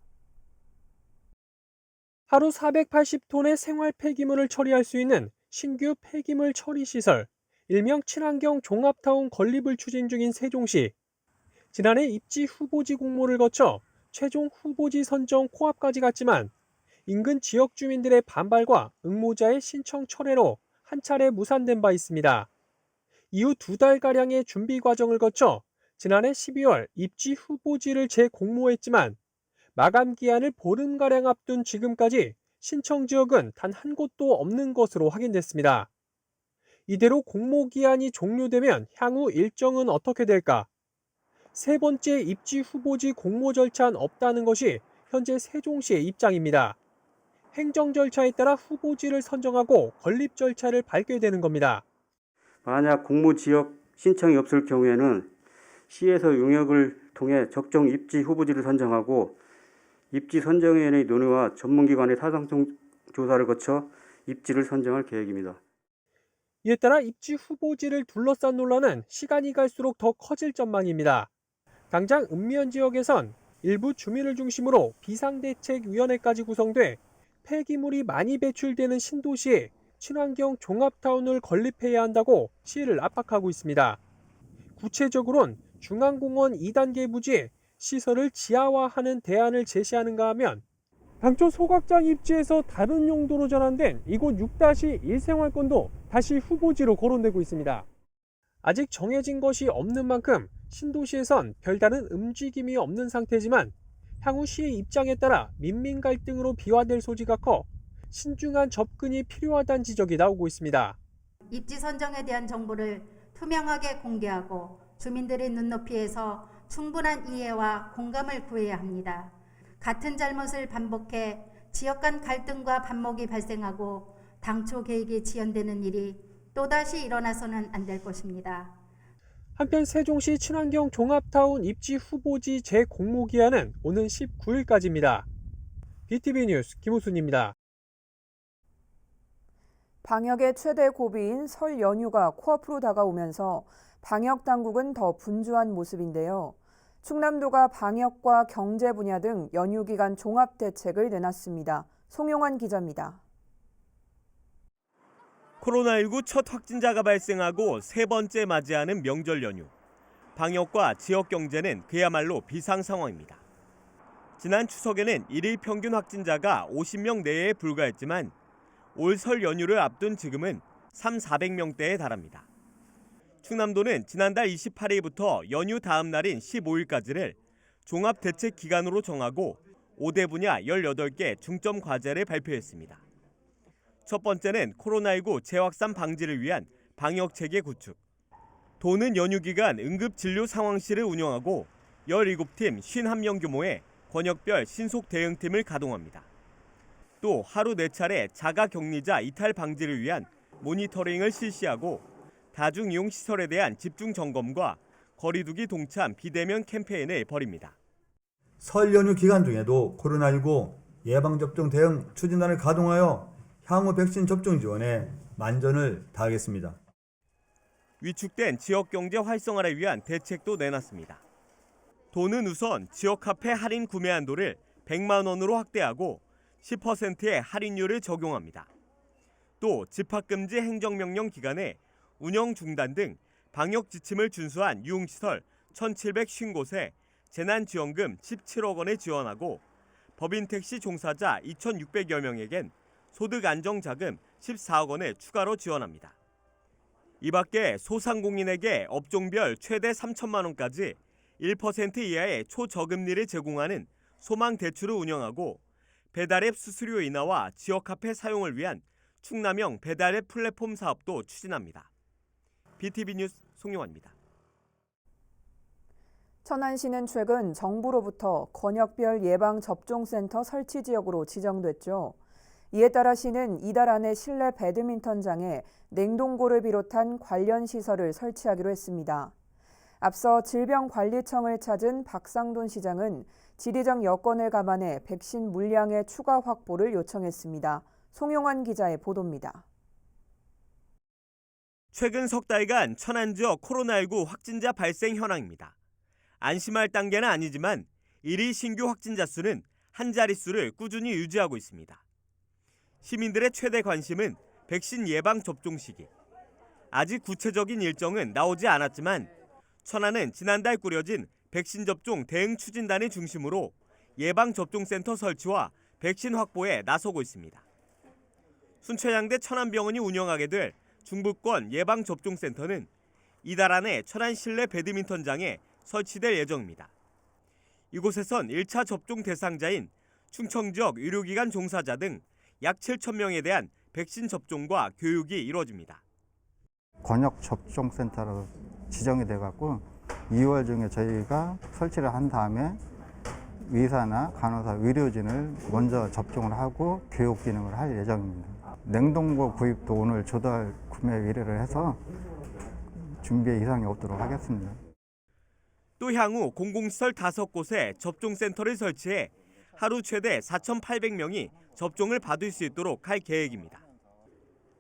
하루 480톤의 생활 폐기물을 처리할 수 있는 신규 폐기물 처리 시설, 일명 친환경 종합타운 건립을 추진 중인 세종시. 지난해 입지 후보지 공모를 거쳐 최종 후보지 선정 코앞까지 갔지만 인근 지역 주민들의 반발과 응모자의 신청 철회로 한 차례 무산된 바 있습니다. 이후 2달가량의 준비 과정을 거쳐 지난해 12월 입지 후보지를 재공모했지만 마감 기한을 보름가량 앞둔 지금까지 신청 지역은 단 한 곳도 없는 것으로 확인됐습니다. 이대로 공모 기한이 종료되면 향후 일정은 어떻게 될까? 세 번째 입지 후보지 공모 절차는 없다는 것이 현재 세종시의 입장입니다. 행정 절차에 따라 후보지를 선정하고 건립 절차를 밟게 되는 겁니다.
만약 공모 지역 신청이 없을 경우에는 시에서 용역을 통해 적정 입지 후보지를 선정하고 입지 선정위원회의 논의와 전문기관의 타당성 조사를 거쳐 입지를 선정할 계획입니다.
이에 따라 입지 후보지를 둘러싼 논란은 시간이 갈수록 더 커질 전망입니다. 당장 읍면 지역에선 일부 주민을 중심으로 비상대책위원회까지 구성돼 폐기물이 많이 배출되는 신도시에 친환경 종합타운을 건립해야 한다고 시를 압박하고 있습니다. 구체적으로는 중앙공원 2단계 부지에 시설을 지하화하는 대안을 제시하는가 하면 당초 소각장 입지에서 다른 용도로 전환된 이곳 6-1 생활권도 다시 후보지로 거론되고 있습니다. 아직 정해진 것이 없는 만큼 신도시에선 별다른 움직임이 없는 상태지만 향후 시의 입장에 따라 민민 갈등으로 비화될 소지가 커 신중한 접근이 필요하다는 지적이 나오고 있습니다.
입지 선정에 대한 정보를 투명하게 공개하고 주민들의 눈높이에서 충분한 이해와 공감을 구해야 합니다. 같은 잘못을 반복해 지역 간 갈등과 반목이 발생하고 당초 계획이 지연되는 일이 또다시 일어나서는 안 될 것입니다.
한편 세종시 친환경 종합타운 입지 후보지 재공모기한은 오는 19일까지입니다. BTV 뉴스 김우순입니다.
방역의 최대 고비인 설 연휴가 코앞으로 다가오면서 방역 당국은 더 분주한 모습인데요. 충남도가 방역과 경제 분야 등 연휴 기간 종합 대책을 내놨습니다. 송용환 기자입니다.
코로나19 첫 확진자가 발생하고 세 번째 맞이하는 명절 연휴. 방역과 지역 경제는 그야말로 비상 상황입니다. 지난 추석에는 일일 평균 확진자가 50명 내외에 불과했지만 올 설 연휴를 앞둔 지금은 300~400명대에 달합니다. 충남도는 지난달 28일부터 연휴 다음 날인 15일까지를 종합대책 기간으로 정하고 5대 분야 18개 중점 과제를 발표했습니다. 첫 번째는 코로나19 재확산 방지를 위한 방역체계 구축. 도는 연휴 기간 응급진료 상황실을 운영하고 17팀 51명 규모의 권역별 신속 대응팀을 가동합니다. 또 하루 4차례 자가격리자 이탈 방지를 위한 모니터링을 실시하고 다중이용시설에 대한 집중 점검과 거리두기 동참 비대면 캠페인을 벌입니다.
설 연휴 기간 중에도 코로나19 예방접종 대응 추진단을 가동하여 향후 백신 접종 지원에 만전을 다하겠습니다.
위축된 지역 경제 활성화를 위한 대책도 내놨습니다. 도는 우선 지역 카페 할인 구매 한도를 100만 원으로 확대하고 10%의 할인율을 적용합니다. 또 집합금지 행정명령 기간에 운영 중단 등 방역 지침을 준수한 유흥시설 1,750곳에 재난지원금 17억 원을 지원하고 법인 택시 종사자 2,600여 명에겐 소득 안정자금 14억 원을 추가로 지원합니다. 이 밖에 소상공인에게 업종별 최대 3천만 원까지 1% 이하의 초저금리를 제공하는 소망대출을 운영하고 배달앱 수수료 인하와 지역 카페 사용을 위한 충남형 배달앱 플랫폼 사업도 추진합니다. BTV 뉴스 송용환입니다.
천안시는 최근 정부로부터 권역별 예방접종센터 설치 지역으로 지정됐죠. 이에 따라 시는 이달 안에 실내 배드민턴장에 냉동고를 비롯한 관련 시설을 설치하기로 했습니다. 앞서 질병관리청을 찾은 박상돈 시장은 지리적 여건을 감안해 백신 물량의 추가 확보를 요청했습니다. 송용환 기자의 보도입니다.
최근 석 달간 천안 지역 코로나19 확진자 발생 현황입니다. 안심할 단계는 아니지만 일일 신규 확진자 수는 한 자릿수를 꾸준히 유지하고 있습니다. 시민들의 최대 관심은 백신 예방 접종 시기. 아직 구체적인 일정은 나오지 않았지만 천안은 지난달 꾸려진 백신 접종 대응 추진단을 중심으로 예방 접종센터 설치와 백신 확보에 나서고 있습니다. 순천향대 천안병원이 운영하게 될 중부권 예방 접종센터는 이달 안에 천안 실내 배드민턴장에 설치될 예정입니다. 이곳에선 1차 접종 대상자인 충청 지역 의료기관 종사자 등 약 7천 명에 대한 백신 접종과 교육이 이루어집니다.
권역 접종센터로 지정이 돼갖고 2월 중에 저희가 설치를 한 다음에 의사나 간호사, 의료진을 먼저 접종을 하고 교육 기능을 할 예정입니다. 냉동고 구입도 오늘 조달 구매 의뢰를 해서 준비에 이상이 없도록 하겠습니다.
또 향후 공공시설 5곳에 접종센터를 설치해 하루 최대 4,800명이 접종을 받을 수 있도록 할 계획입니다.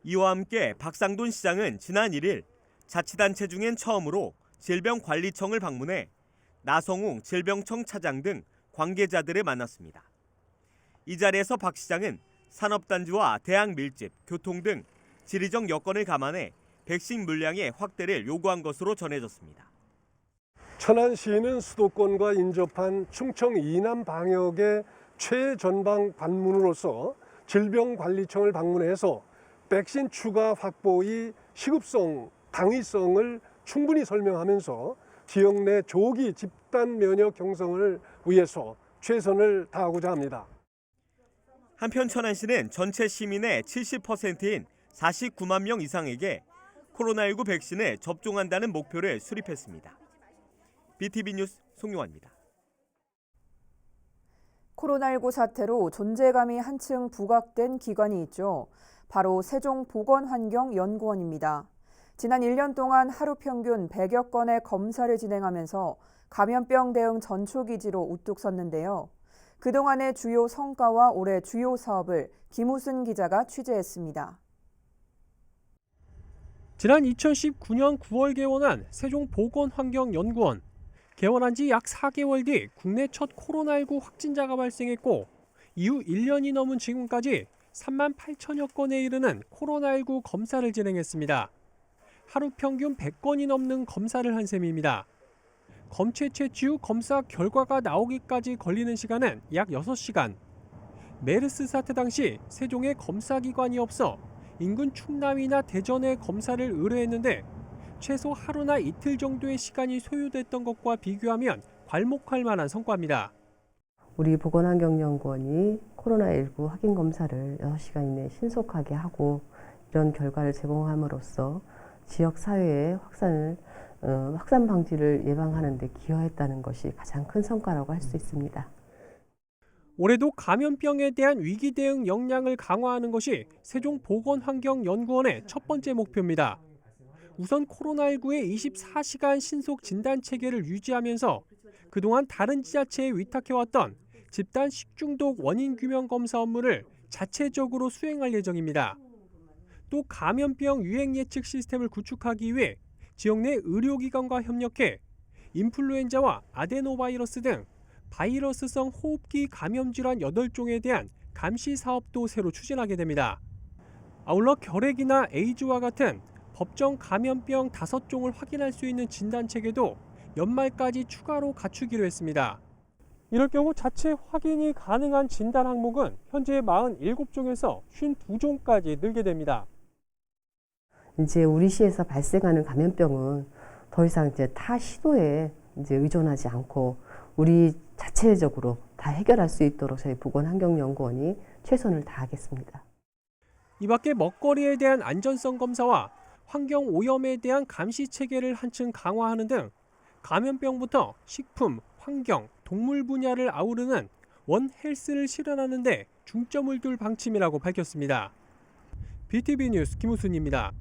이와 함께 박상돈 시장은 지난 1일 자치단체 중엔 처음으로 질병관리청을 방문해 나성웅 질병청 차장 등 관계자들을 만났습니다. 이 자리에서 박 시장은 산업단지와 대학 밀집, 교통 등 지리적 여건을 감안해 백신 물량의 확대를 요구한 것으로 전해졌습니다.
천안시는 수도권과 인접한 충청 이남 방역의 최전방 관문으로서 질병관리청을 방문해서 백신 추가 확보의 시급성, 당위성을 충분히 설명하면서 지역 내 조기 집단 면역 형성을 위해서 최선을 다하고자 합니다.
한편 천안시는 전체 시민의 70%인 49만 명 이상에게 코로나19 백신을 접종한다는 목표를 수립했습니다. BTV 뉴스 송용환입니다.
코로나19 사태로 존재감이 한층 부각된 기관이 있죠. 바로 세종보건환경연구원입니다. 지난 1년 동안 하루 평균 100여 건의 검사를 진행하면서 감염병 대응 전초기지로 우뚝 섰는데요. 그동안의 주요 성과와 올해 주요 사업을 김우순 기자가 취재했습니다.
지난 2019년 9월 개원한 세종보건환경연구원. 개원한 지 약 4개월 뒤 국내 첫 코로나19 확진자가 발생했고 이후 1년이 넘은 지금까지 3만 8천여 건에 이르는 코로나19 검사를 진행했습니다. 하루 평균 100건이 넘는 검사를 한 셈입니다. 검체 채취 후 검사 결과가 나오기까지 걸리는 시간은 약 6시간. 메르스 사태 당시 세종에 검사기관이 없어 인근 충남이나 대전에 검사를 의뢰했는데 최소 하루나 이틀 정도의 시간이 소요됐던 것과 비교하면 괄목할 만한 성과입니다.
우리 보건환경연구원이 코로나19 확인 검사를 6시간 이내에 신속하게 하고 이런 결과를 제공함으로써 지역 사회의 확산 방지를 예방하는 데 기여했다는 것이 가장 큰 성과라고 할 수 있습니다.
올해도 감염병에 대한 위기 대응 역량을 강화하는 것이 세종보건환경연구원의 첫 번째 목표입니다. 우선 코로나19의 24시간 신속 진단 체계를 유지하면서 그동안 다른 지자체에 위탁해왔던 집단 식중독 원인 규명 검사 업무를 자체적으로 수행할 예정입니다. 또 감염병 유행 예측 시스템을 구축하기 위해 지역 내 의료기관과 협력해 인플루엔자와 아데노바이러스 등 바이러스성 호흡기 감염 질환 8종에 대한 감시 사업도 새로 추진하게 됩니다. 아울러 결핵이나 에이즈와 같은 법정 감염병 5종을 확인할 수 있는 진단 체계도 연말까지 추가로 갖추기로 했습니다. 이럴 경우 자체 확인이 가능한 진단 항목은 현재 47종에서 52종까지 늘게 됩니다.
이제 우리 시에서 발생하는 감염병은 더 이상 이제 타 시도에 이제 의존하지 않고 우리 자체적으로 다 해결할 수 있도록 저희 보건환경연구원이 최선을 다하겠습니다.
이 밖에 먹거리에 대한 안전성 검사와 환경 오염에 대한 감시 체계를 한층 강화하는 등 감염병부터 식품, 환경, 동물 분야를 아우르는 원 헬스를 실현하는 데 중점을 둘 방침이라고 밝혔습니다. BTV 뉴스 김우순입니다.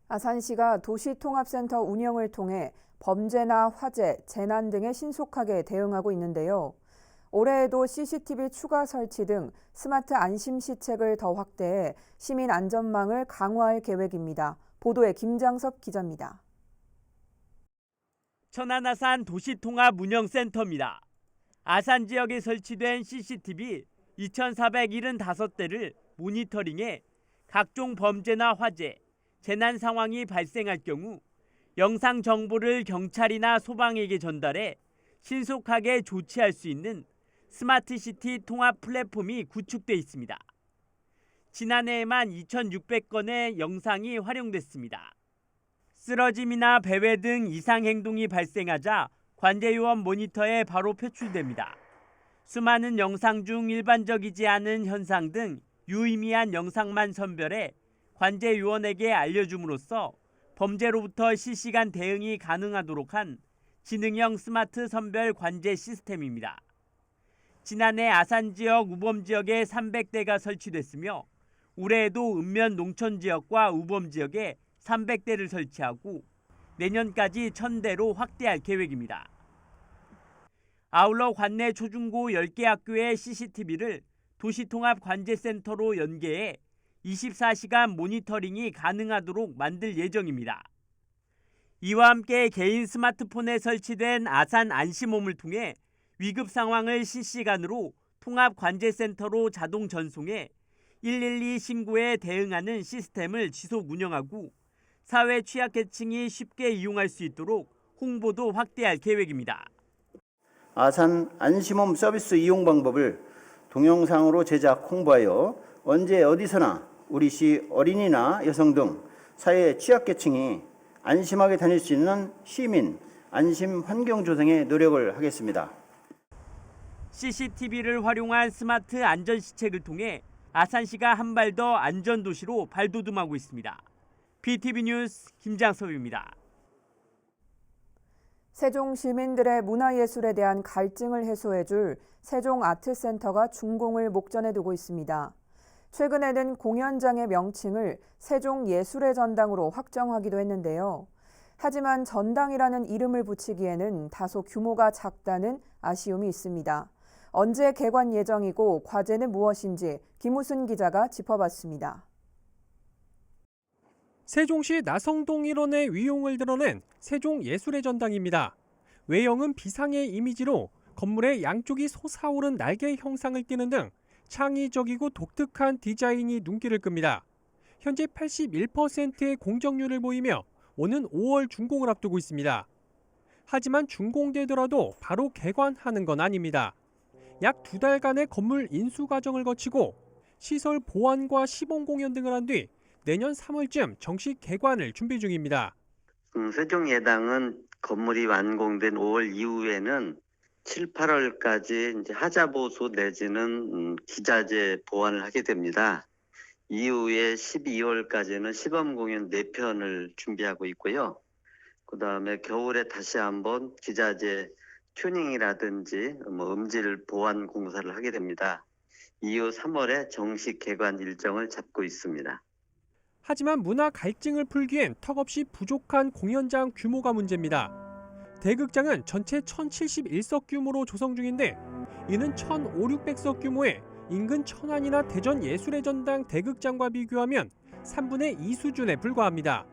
아산시가 도시통합센터 운영을 통해 범죄나 화재, 재난 등에 신속하게 대응하고 있는데요. 올해에도 CCTV 추가 설치 등 스마트 안심 시책을 더 확대해 시민 안전망을 강화할 계획입니다. 보도에 김장섭 기자입니다.
천안 아산 도시통합운영센터입니다. 아산 지역에 설치된 CCTV 2,475대를 모니터링해 각종 범죄나 화재, 재난 상황이 발생할 경우 영상 정보를 경찰이나 소방에게 전달해 신속하게 조치할 수 있는 스마트시티 통합 플랫폼이 구축돼 있습니다. 지난해에만 2,600건의 영상이 활용됐습니다. 쓰러짐이나 배회 등 이상 행동이 발생하자 관제요원 모니터에 바로 표출됩니다. 수많은 영상 중 일반적이지 않은 현상 등 유의미한 영상만 선별해 관제요원에게 알려줌으로써 범죄로부터 실시간 대응이 가능하도록 한 지능형 스마트 선별 관제 시스템입니다. 지난해 아산 지역 우범 지역에 300대가 설치됐으며 올해에도 읍면 농촌 지역과 우범 지역에 300대를 설치하고 내년까지 1,000대로 확대할 계획입니다. 아울러 관내 초중고 10개 학교의 CCTV를 도시통합관제센터로 연계해 24시간 모니터링이 가능하도록 만들 예정입니다. 이와 함께 개인 스마트폰에 설치된 아산 안심홈을 통해 위급 상황을 실시간으로 통합관제센터로 자동 전송해 112 신고에 대응하는 시스템을 지속 운영하고 사회 취약계층이 쉽게 이용할 수 있도록 홍보도 확대할 계획입니다.
아산 안심홈 서비스 이용 방법을 동영상으로 제작 홍보하여 언제 어디서나 우리 시 어린이나 여성 등 사회 취약계층이 안심하게 다닐 수 있는 시민 안심 환경 조성에 노력을 하겠습니다.
CCTV를 활용한 스마트 안전시책을 통해 아산시가 한 발 더 안전도시로 발돋움하고 있습니다. BTV 뉴스 김장섭입니다.
세종 시민들의 문화예술에 대한 갈증을 해소해줄 세종아트센터가 준공을 목전에 두고 있습니다. 최근에는 공연장의 명칭을 세종예술의 전당으로 확정하기도 했는데요. 하지만 전당이라는 이름을 붙이기에는 다소 규모가 작다는 아쉬움이 있습니다. 언제 개관 예정이고 과제는 무엇인지 김우순 기자가 짚어봤습니다.
세종시 나성동 일원의 위용을 드러낸 세종예술의 전당입니다. 외형은 비상의 이미지로 건물의 양쪽이 솟아오른 날개 형상을 띠는 등 창의적이고 독특한 디자인이 눈길을 끕니다. 현재 81%의 공정률을 보이며 오는 5월 준공을 앞두고 있습니다. 하지만 준공되더라도 바로 개관하는 건 아닙니다. 약 2달간의 건물 인수 과정을 거치고 시설 보완과 시범 공연 등을 한 뒤 내년 3월쯤 정식 개관을 준비 중입니다.
세종예당은 건물이 완공된 5월 이후에는 7, 8월까지 이제 하자 보수 내지는 기자재 보완을 하게 됩니다. 이후에 12월까지는 시범 공연 4편을 준비하고 있고요. 그다음에 겨울에 다시 한번 기자재 튜닝이라든지 음질 보완 공사를 하게 됩니다. 이후 3월에 정식 개관 일정을 잡고 있습니다.
하지만 문화 갈증을 풀기엔 턱없이 부족한 공연장 규모가 문제입니다. 대극장은 전체 1071석 규모로 조성 중인데 이는 1500~600석 규모의 인근 천안이나 대전 예술의 전당 대극장과 비교하면 3분의 2 수준에 불과합니다.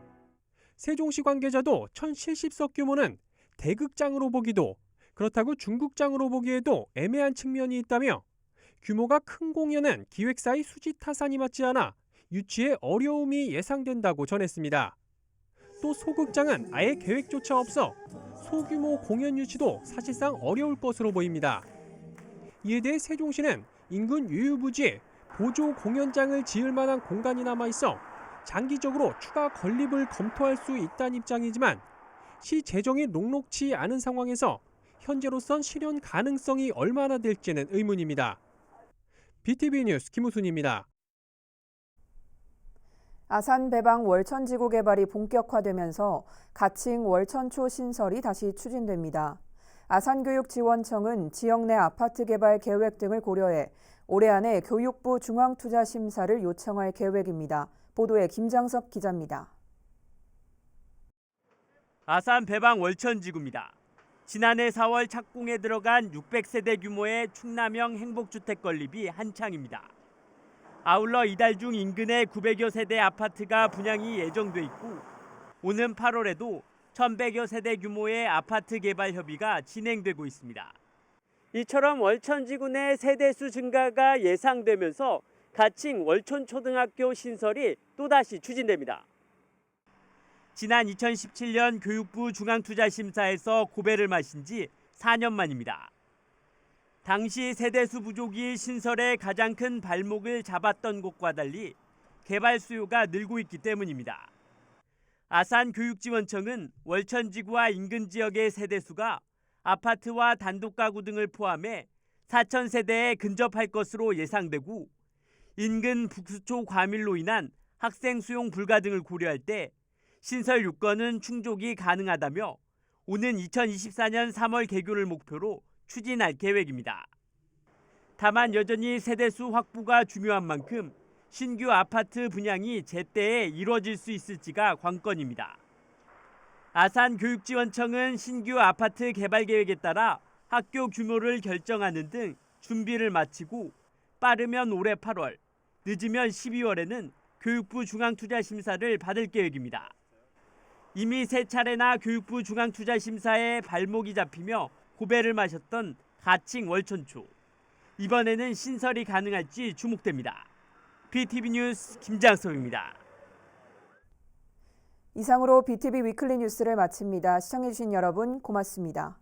세종시 관계자도 1070석 규모는 대극장으로 보기도 그렇다고 중극장으로 보기에도 애매한 측면이 있다며 규모가 큰 공연은 기획사의 수지 타산이 맞지 않아 유치에 어려움이 예상된다고 전했습니다. 또 소극장은 아예 계획조차 없어 소규모 공연 유치도 사실상 어려울 것으로 보입니다. 이에 대해 세종시는 인근 유유부지에 보조 공연장을 지을 만한 공간이 남아있어 장기적으로 추가 건립을 검토할 수 있다는 입장이지만 시 재정이 녹록치 않은 상황에서 현재로선 실현 가능성이 얼마나 될지는 의문입니다. BTV 뉴스 김우순입니다.
아산 배방 월천지구 개발이 본격화되면서 가칭 월천초 신설이 다시 추진됩니다. 아산교육지원청은 지역 내 아파트 개발 계획 등을 고려해 올해 안에 교육부 중앙투자심사를 요청할 계획입니다. 보도에 김장섭 기자입니다.
아산 배방 월천지구입니다. 지난해 4월 착공에 들어간 600세대 규모의 충남형 행복주택 건립이 한창입니다. 아울러 이달 중 인근에 900여 세대 아파트가 분양이 예정돼 있고 오는 8월에도 1,100여 세대 규모의 아파트 개발 협의가 진행되고 있습니다. 이처럼 월천지구 내 세대수 증가가 예상되면서 가칭 월천초등학교 신설이 또다시 추진됩니다. 지난 2017년 교육부 중앙투자심사에서 고배를 마신 지 4년 만입니다. 당시 세대수 부족이 신설의 가장 큰 발목을 잡았던 곳과 달리 개발 수요가 늘고 있기 때문입니다. 아산교육지원청은 월천지구와 인근 지역의 세대수가 아파트와 단독가구 등을 포함해 4,000세대에 근접할 것으로 예상되고 인근 북수초 과밀로 인한 학생 수용 불가 등을 고려할 때 신설 요건은 충족이 가능하다며 오는 2024년 3월 개교를 목표로 추진할 계획입니다. 다만 여전히 세대수 확보가 중요한 만큼 신규 아파트 분양이 제때에 이루어질 수 있을지가 관건입니다. 아산교육지원청은 신규 아파트 개발 계획에 따라 학교 규모를 결정하는 등 준비를 마치고 빠르면 올해 8월, 늦으면 12월에는 교육부 중앙투자심사를 받을 계획입니다. 이미 3차례나 교육부 중앙투자심사에 발목이 잡히며 고배를 마셨던 가칭 월천초. 이번에는 신설이 가능할지 주목됩니다. BTV 뉴스 김장섭입니다.
이상으로 BTV 위클리 뉴스를 마칩니다. 시청해주신 여러분 고맙습니다.